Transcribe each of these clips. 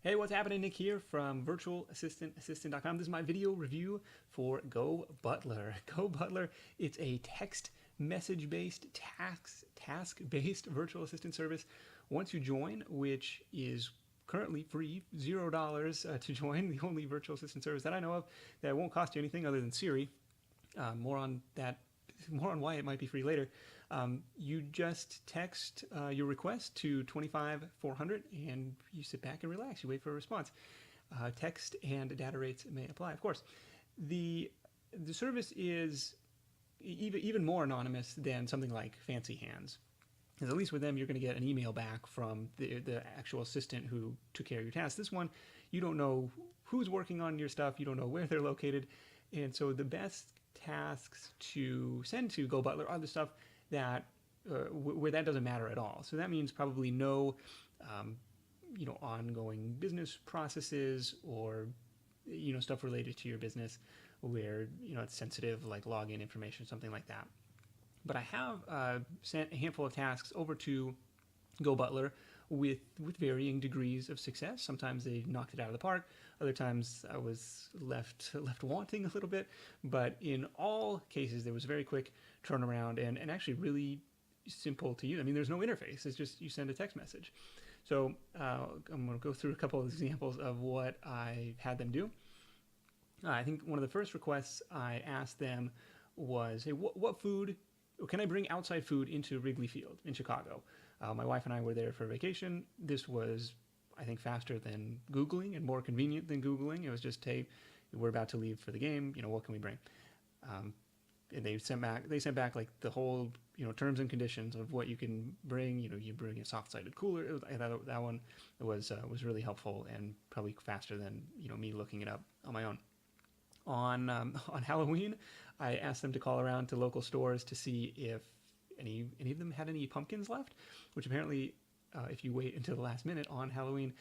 Hey, what's happening? Nick here from virtualassistantassistant.com. This is my video review for GoButler. GoButler, it's a text message-based, task-based virtual assistant service. Once you join, which is currently free, $0 to join, the only virtual assistant service that I know of that won't cost you anything other than Siri. More on that, more on why it might be free later. You just text your request to 25400 and you sit back and relax. You wait for a response. Text and data rates may apply, of course. The service is even more anonymous than something like Fancy Hands. Because at least with them, you're going to get an email back from the actual assistant who took care of your task. This one, you don't know who's working on your stuff. You don't know where they're located. And so the best tasks to send to GoButler are the stuff that where that doesn't matter at all. So that means probably no, ongoing business processes or stuff related to your business where it's sensitive, like login information, something like that. But I have sent a handful of tasks over to GoButler with varying degrees of success. Sometimes they knocked it out of the park. Other times I was left wanting a little bit. But in all cases, there was a very quick turnaround and actually really simple to use. I mean, there's no interface. It's just you send a text message. So I'm going to go through a couple of examples of what I had them do. I think one of the first requests I asked them was, hey, what food can I bring outside food into Wrigley Field in Chicago? My wife and I were there for vacation. This was, I think, faster than Googling and more convenient than Googling. It was just, hey, we're about to leave for the game. What can we bring? And they sent back like the whole, terms and conditions of what you can bring. You bring a soft-sided cooler. I thought that one was really helpful and probably faster than me looking it up on my own. On Halloween, I asked them to call around to local stores to see if any of them had any pumpkins left, which apparently, if you wait until the last minute on Halloween,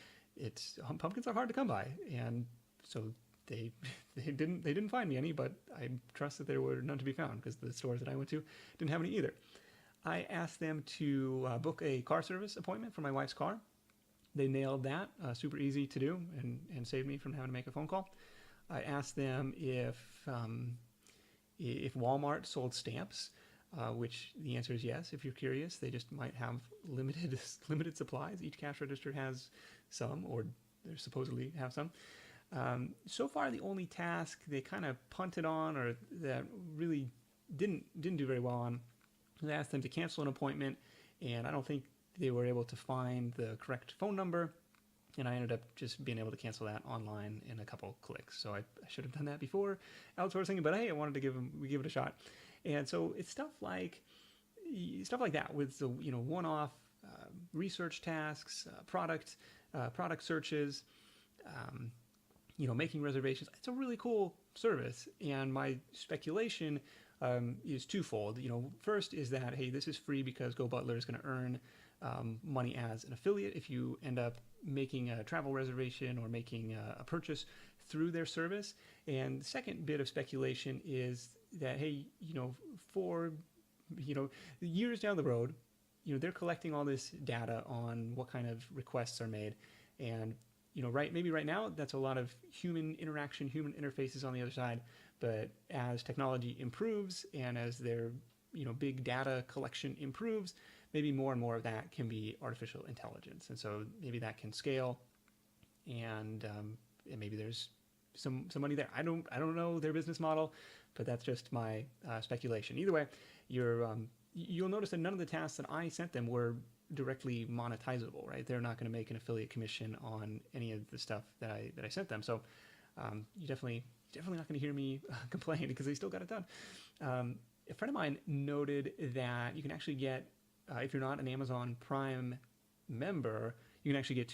pumpkins are hard to come by, and so they didn't find me any, but I trust that there were none to be found because the stores that I went to didn't have any either. I asked them to book a car service appointment for my wife's car. They nailed that, super easy to do, and saved me from having to make a phone call. I asked them if Walmart sold stamps, which the answer is yes. If you're curious, they just might have limited supplies. Each cash register has some, or they supposedly have some. So far, the only task they kind of punted on, or that really didn't do very well on, was I asked them to cancel an appointment, and I don't think they were able to find the correct phone number. And I ended up just being able to cancel that online in a couple clicks. So I should have done that before outsourcing, but hey, I wanted to give it a shot. And so it's stuff like that with the one-off research tasks, product searches, making reservations. It's a really cool service, and my speculation is twofold. First is that hey, this is free because GoButler is going to earn money as an affiliate if you end up making a travel reservation or making a purchase through their service. And the second bit of speculation is that hey, for years down the road, they're collecting all this data on what kind of requests are made, and maybe right now that's a lot of human interaction, human interfaces on the other side. But as technology improves and as their big data collection improves, maybe more and more of that can be artificial intelligence, and so maybe that can scale, and maybe there's some money there. I don't know their business model, but that's just my speculation. Either way, you'll notice that none of the tasks that I sent them were directly monetizable. Right? They're not going to make an affiliate commission on any of the stuff that I sent them. So you definitely not going to hear me complain because they still got it done. A friend of mine noted that you can actually get, if you're not an Amazon Prime member, you can actually get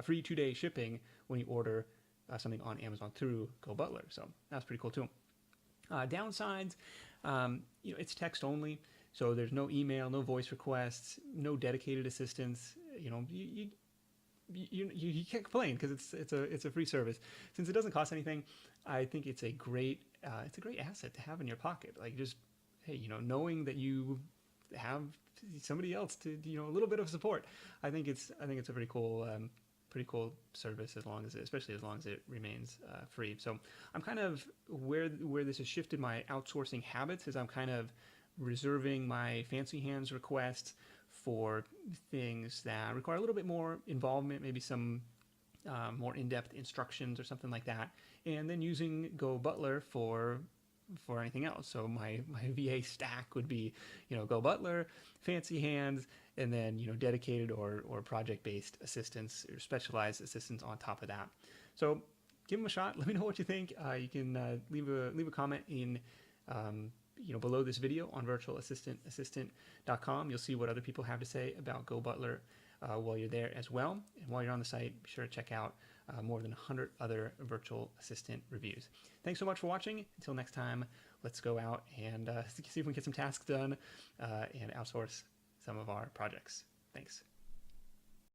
free 2-day shipping when you order something on Amazon through GoButler. So that's pretty cool too. Downsides, it's text only, so there's no email, no voice requests, no dedicated assistance. You can't complain because it's a free service. Since it doesn't cost anything, I think it's a great asset to have in your pocket. Like just hey, knowing that you have somebody else to a little bit of support. I think it's a pretty cool pretty cool service especially as long as it remains free. So I'm kind of where this has shifted my outsourcing habits is I'm kind of reserving my fancy hands requests for things that require a little bit more involvement, maybe some more in-depth instructions or something like that, and then using GoButler for anything else. So my VA stack would be, GoButler, fancy hands, and then dedicated or project-based assistance or specialized assistance on top of that. So give them a shot. Let me know what you think. You can leave a comment in below this video on virtualassistantassistant.com. You'll see what other people have to say about GoButler while you're there as well. And while you're on the site, be sure to check out more than 100 other virtual assistant reviews. Thanks so much for watching. Until next time, let's go out and see if we can get some tasks done and outsource some of our projects. Thanks.